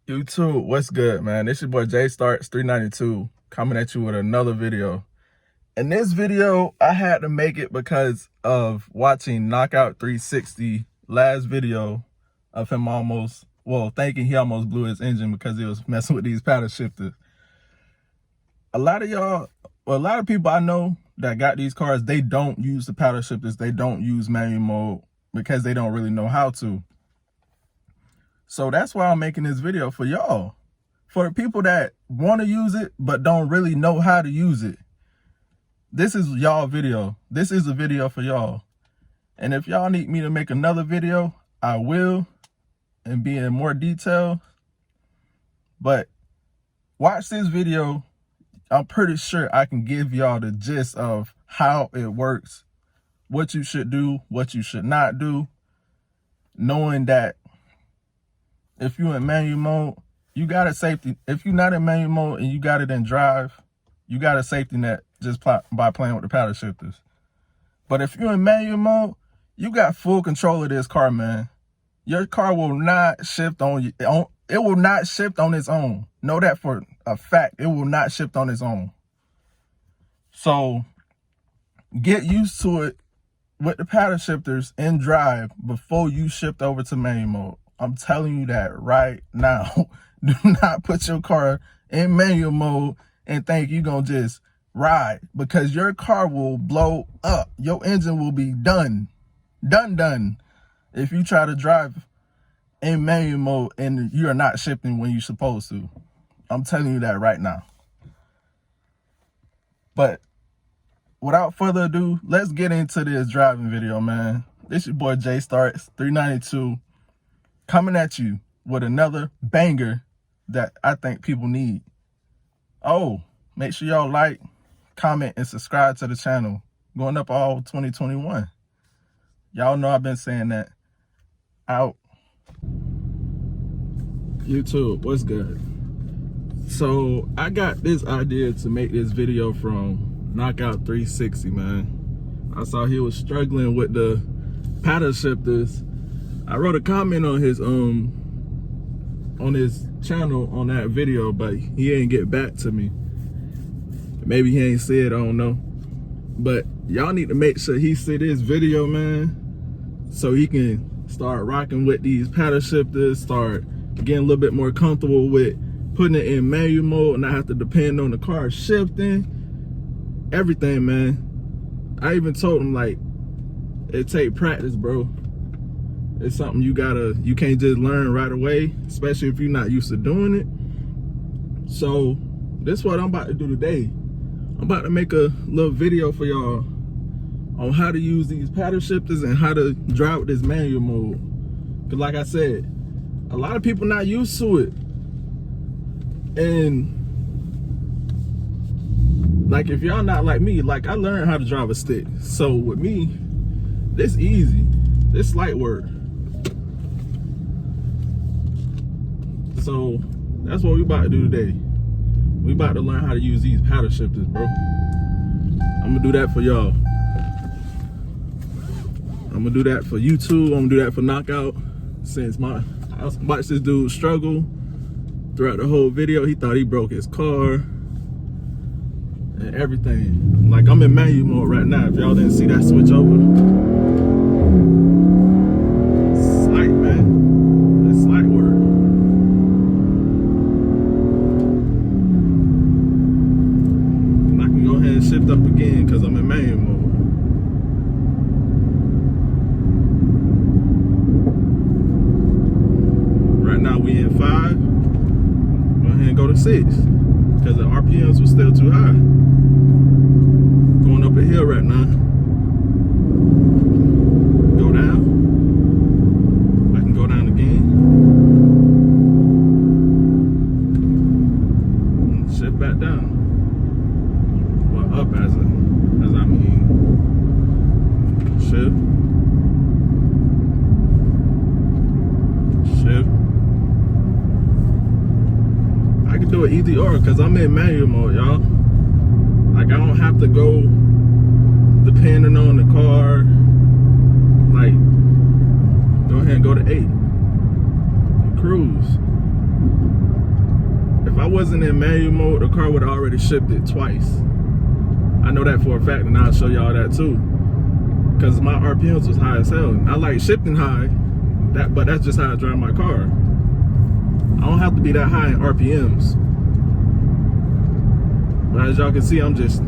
YouTube, what's good, man? This your boy JStarts392 coming at you with another video. In this video, I had to make it because of watching Knockout360 last video of him thinking he almost blew his engine because he was messing with these paddle shifters. A lot of people I know that got these cars, they don't use the paddle shifters. They don't use manual mode because they don't really know how to. So that's why I'm making this video for y'all. For the people that want to use it, but don't really know how to use it. This is y'all video. This is a video for y'all. And if y'all need me to make another video, I will, and be in more detail. But watch this video. I'm pretty sure I can give y'all the gist of how it works, what you should do, what you should not do, knowing that if you're in manual mode, you got a safety. If you're not in manual mode and you got it in drive, you got a safety net just by playing with the paddle shifters. But if you're in manual mode, you got full control of this car, man. Your car will not shift on it will not shift on its own. Know that for a fact. It will not shift on its own. So get used to it with the paddle shifters in drive before you shift over to manual mode. I'm telling you that right now. Do not put your car in manual mode and think you're going to just ride, because your car will blow up. Your engine will be done if you try to drive in manual mode and you're not shifting when you're supposed to. I'm telling you that right now. But without further ado, let's get into this driving video, man. This your boy JStarts392 coming at you with another banger that I think people need. Oh, make sure y'all like, comment, and subscribe to the channel. Going up all 2021. Y'all know I've been saying that. Out. YouTube, what's good? So I got this idea to make this video from Knockout360, man. I saw he was struggling with the paddle shifters. I wrote a comment on his channel on that video, but he ain't get back to me. Maybe he ain't see it, I don't know. But y'all need to make sure he see this video, man, so he can start rocking with these paddle shifters, start getting a little bit more comfortable with putting it in manual mode and not have to depend on the car shifting. Everything, man. I even told him, like, it take practice, bro. It's something you can't just learn right away, especially if you're not used to doing it. So this is what I'm about to do today. I'm about to make a little video for y'all on how to use these paddle shifters and how to drive with this manual mode. Because like I said, a lot of people not used to it. And like, if y'all not like me, like, I learned how to drive a stick. So with me, this easy. This light work. So that's what we about to do today. We about to learn how to use these paddle shifters, bro. I'm gonna do that for y'all. I'm gonna do that for YouTube. I'm gonna do that for Knockout. Since I watched this dude struggle throughout the whole video. He thought he broke his car and everything. Like, I'm in manual mode right now. If y'all didn't see that switch over. Slight, man. It's slight work. And I can go ahead and shift up again because I'm in manual mode. Right now we in 5. Go ahead and go to 6 because the RPMs were still too high. Going up a hill right now. Go down. I can go down again. And shift back down. Well, up as I mean. Shift. Shift. I can do it either or because I'm in manual mode, y'all. Like, I don't have to go depending on the car. Like, go ahead and go to 8 and cruise. I wasn't in manual mode, the car would have already shifted twice. I know that for a fact, and I'll show y'all that too. Because my RPMs was high as hell. I like shifting high, but that's just how I drive my car. I don't have to be that high in RPMs. But as y'all can see, I'm just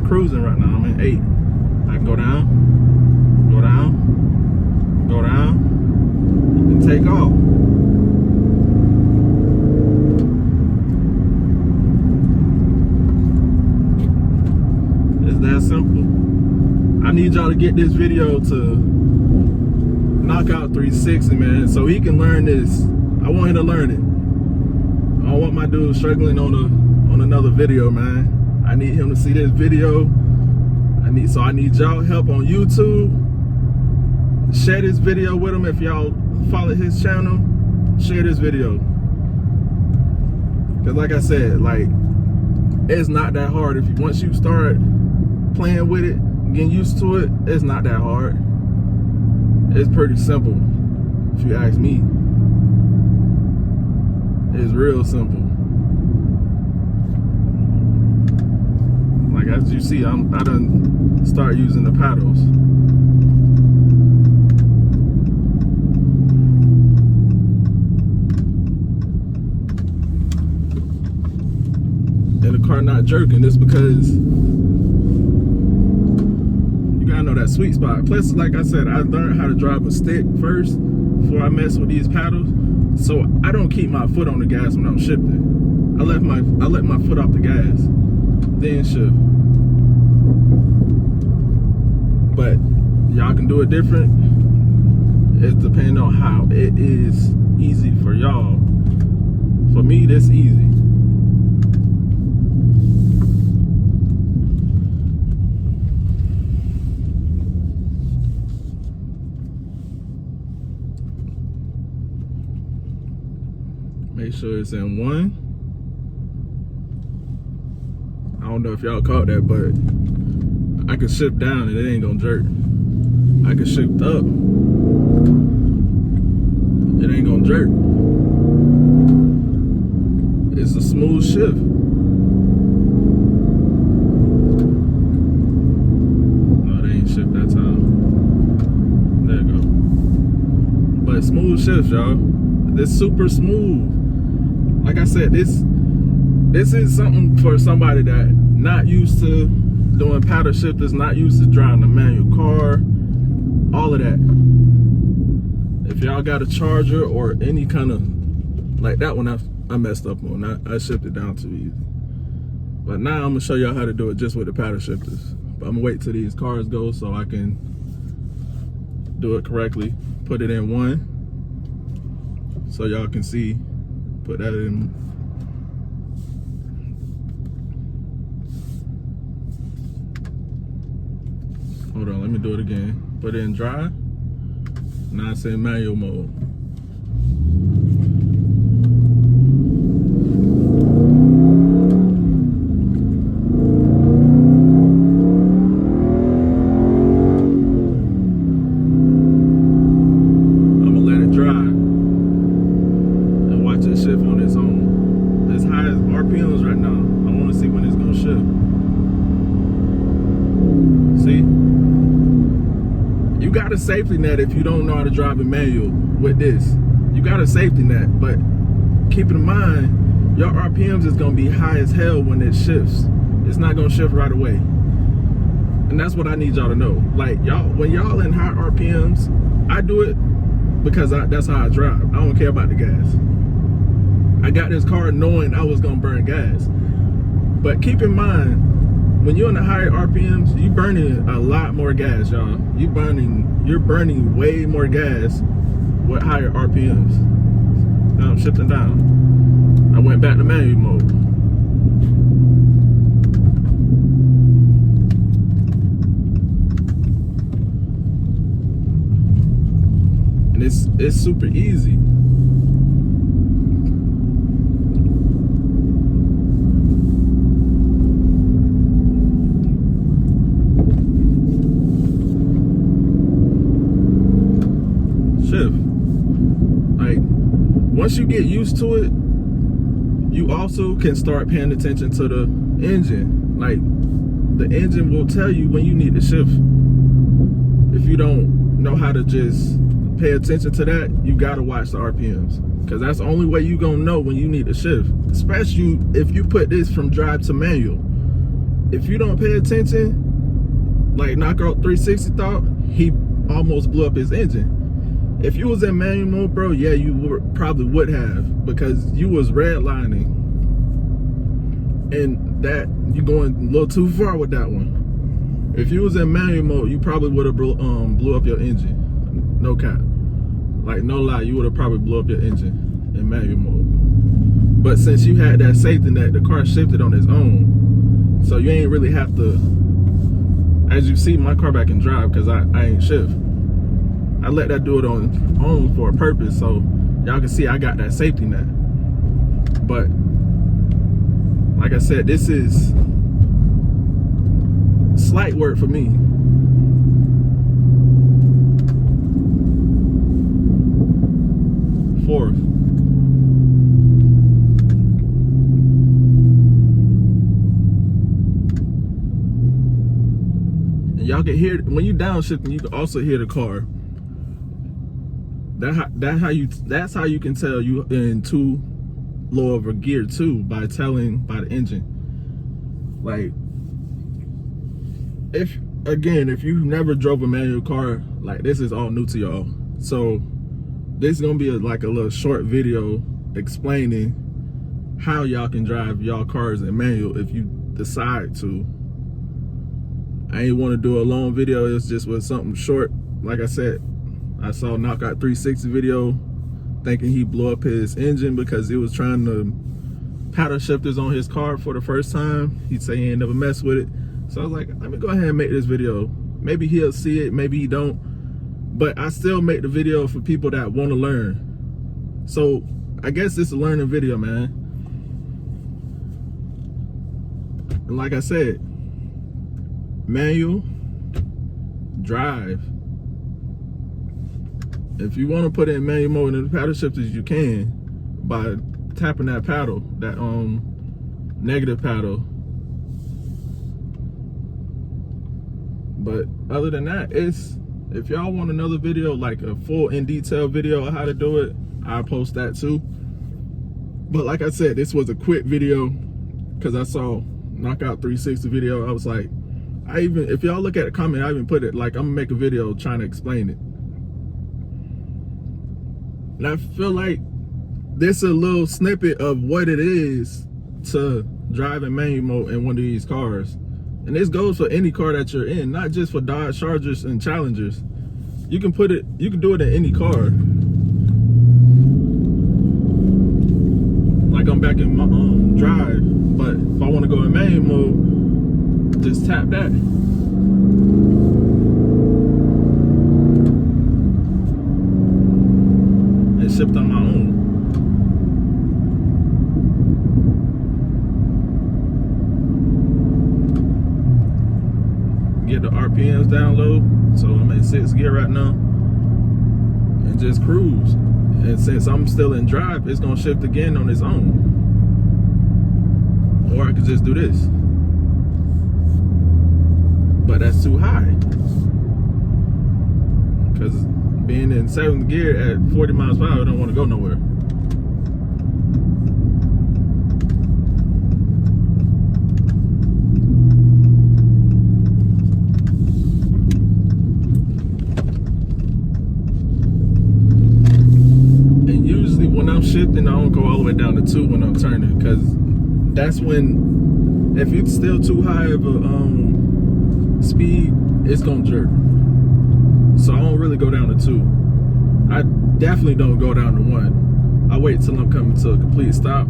cruising right now. I'm in 8. I can go down, go down, go down, and take off. It's that simple. I need y'all to get this video to Knockout360, man, so he can learn this. I want him to learn it. I don't want my dude struggling on another video, man. I need him to see this video. I need y'all help on YouTube. Share this video with him if y'all follow his channel. Share this video. Cause like I said, like, it's not that hard. Once you start playing with it, getting used to it, it's not that hard. It's pretty simple, if you ask me. It's real simple. Like, as you see, I done start using the paddles. And the car not jerking. It's because you gotta know that sweet spot. Plus, like I said, I learned how to drive a stick first before I mess with these paddles. So I don't keep my foot on the gas when I'm shifting. I let my foot off the gas, then shift. But y'all can do it different. It's depending on how it is easy for y'all. For me, this easy. Make sure it's in 1. I don't know if y'all caught that, but I can shift down and it ain't gonna jerk. I can shift up. It ain't gonna jerk. It's a smooth shift. No, they ain't shift that time. There you go. But smooth shift, y'all. This super smooth. Like I said, this is something for somebody that not used to doing paddle shifters, not used to driving a manual car, all of that. If y'all got a Charger or any kind of, like that one I messed up on. I shifted down too easy. But now I'm gonna show y'all how to do it just with the paddle shifters. But I'm gonna wait till these cars go so I can do it correctly. Put it in 1 so y'all can see. Put that in. Hold on, let me do it again. Put it in drive. Now it's in manual mode. I'm gonna let it drive and watch it shift on its own. As high as RPMs right now. I wanna see when it's gonna shift. See? You got a safety net if you don't know how to drive a manual with this. You got a safety net, but keep in mind, your RPMs is gonna be high as hell when it shifts. It's not gonna shift right away. And that's what I need y'all to know. Like, y'all, when y'all in high RPMs, I do it because that's how I drive. I don't care about the gas. I got this car knowing I was gonna burn gas. But keep in mind, when you're in the higher RPMs, you burning a lot more gas, y'all. You're burning way more gas with higher RPMs. Now I'm shifting down. I went back to manual mode. And it's super easy. Like, once you get used to it, you also can start paying attention to the engine. Like, the engine will tell you when you need to shift. If you don't know how to just pay attention to that, you gotta watch the RPMs, because that's the only way you gonna know when you need to shift, especially if you put this from drive to manual. If you don't pay attention, like Knockout360 thought, he almost blew up his engine. If you was in manual mode, bro, yeah, you probably would have, because you was redlining, and that you going a little too far with that one. If you was in manual mode, you probably would have blew up your engine. No cap. Like, no lie, you would have probably blew up your engine in manual mode. But since you had that safety net, the car shifted on its own, so you ain't really have to. As you see, my car back in drive because I ain't shift. I let that do it on for a purpose, so y'all can see I got that safety net. But like I said, this is slight work for me. Fourth. And y'all can hear, when you downshifting, you can also hear the car. That's how you can tell you in too low of a gear too, by the engine. Like, if you've never drove a manual car, like, this is all new to y'all. So this is gonna be like a little short video explaining how y'all can drive y'all cars in manual if you decide to. I ain't want to do a long video. It's just with something short. Like I said, I saw Knockout360 video thinking he blew up his engine because he was trying to paddle shifters on his car for the first time. He'd say he ain't never messed with it. So I was like, let me go ahead and make this video. Maybe he'll see it, maybe he don't. But I still make the video for people that want to learn. So I guess it's a learning video, man. And like I said, manual, drive. If you want to put it in manual mode in the paddle shifters, you can by tapping that paddle, that negative paddle. But other than that, if y'all want another video, like a full in detail video of how to do it, I'll post that too. But like I said, this was a quick video because I saw Knockout360 video. I was like, if y'all look at the comment, I even put it like, I'm gonna make a video trying to explain it. And I feel like this is a little snippet of what it is to drive in manual mode in one of these cars. And this goes for any car that you're in, not just for Dodge Chargers and Challengers. You can do it in any car. Like, I'm back in my drive, but if I want to go in manual mode, just tap that. And shift on my own. Get the RPMs down low, so I'm in 6th gear right now, and just cruise. And since I'm still in drive, it's gonna shift again on its own. Or I could just do this, but that's too high, because being in 7th gear at 40 miles per hour, I don't want to go nowhere. Shifting, I don't go all the way down to 2 when I'm turning, because that's when, if it's still too high of a speed, it's gonna jerk. So I don't really go down to 2. I definitely don't go down to 1. I wait till I'm coming to a complete stop,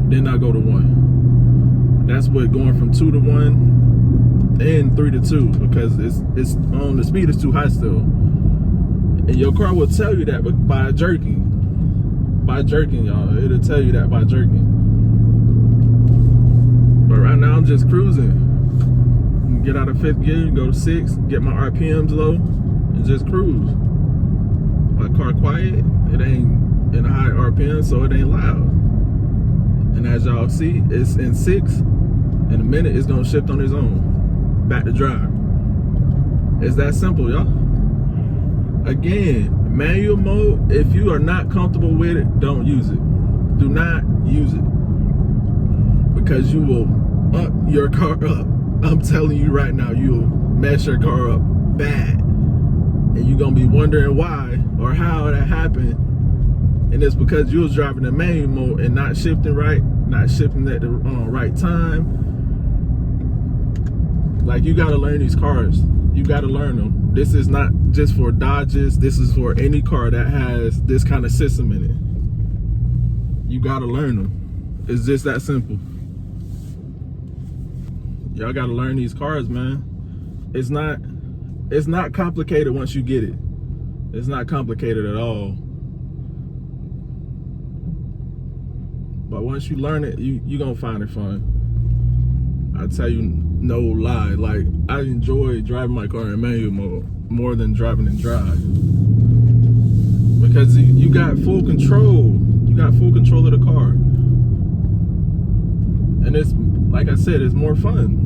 then I go to 1. That's what going from 2 to 1 and 3 to 2, because it's on the speed is too high still, and your car will tell you that by jerking. By jerking, y'all. It'll tell you that by jerking. But right now I'm just cruising. Get out of 5th gear, go to 6, get my RPMs low, and just cruise. My car quiet, it ain't in a high RPM, so it ain't loud. And as y'all see, it's in 6. In a minute, it's gonna shift on its own. Back to drive. It's that simple, y'all. Again, manual mode, if you are not comfortable with it, don't use it. Do not use it. Because you will up your car up. I'm telling you right now, you will mess your car up bad. And you're gonna be wondering why or how that happened. And it's because you was driving in manual mode and not shifting right, not shifting at the right time. Like, you gotta learn these cars. You gotta learn them. This is not just for Dodges. This is for any car that has this kind of system in it. You gotta learn them. It's just that simple. Y'all gotta learn these cars, man. It's not complicated once you get it. It's not complicated at all. But once you learn it, you gonna find it fun. I tell you, no lie. Like, I enjoy driving my car in manual mode more than driving in drive. Because you got full control. You got full control of the car. And it's, like I said, it's more fun.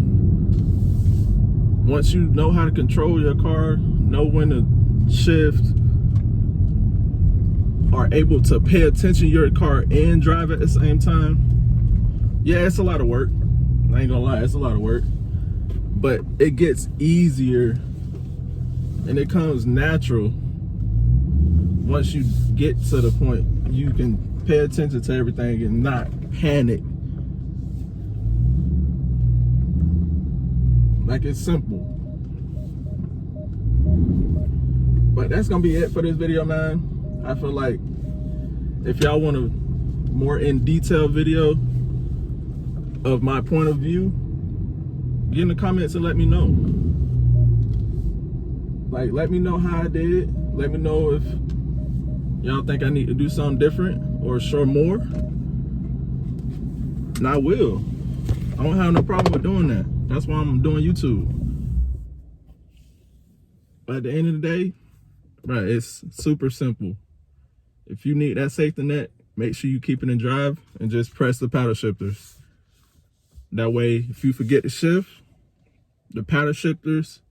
Once you know how to control your car, know when to shift, are able to pay attention to your car and drive at the same time. Yeah, it's a lot of work. I ain't gonna lie, it's a lot of work. But it gets easier and it comes natural once you get to the point you can pay attention to everything and not panic. Like, it's simple. But that's gonna be it for this video, man. I feel like if y'all want a more in detail video of my point of view, get in the comments and let me know. Like, let me know how I did. Let me know if y'all think I need to do something different or show more. And I will. I don't have no problem with doing that. That's why I'm doing YouTube. But at the end of the day, right, it's super simple. If you need that safety net, make sure you keep it in drive and just press the paddle shifters. That way, if you forget to shift, the paddle shifters,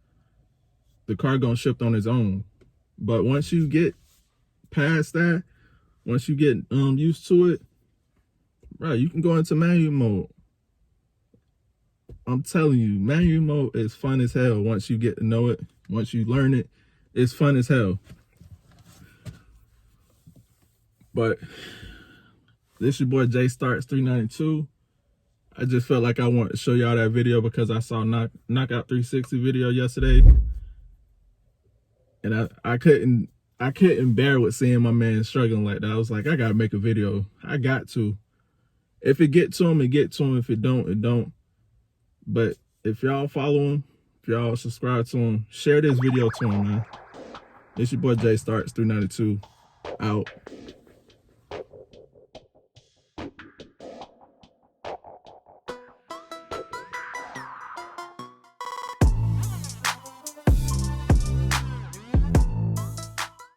the car gonna shift on its own. But once you get past that, once you get used to it, right, you can go into manual mode. I'm telling you, manual mode is fun as hell once you get to know it. Once you learn it, it's fun as hell. But this your boy J Starts 392. I just felt like I wanted to show y'all that video because I saw Knockout 360 video yesterday. And I couldn't bear with seeing my man struggling like that. I was like, I gotta make a video. I got to. If it get to him, it get to him. If it don't, it don't. But if y'all follow him, if y'all subscribe to him, share this video to him, man. It's your boy J Starts 392. Out.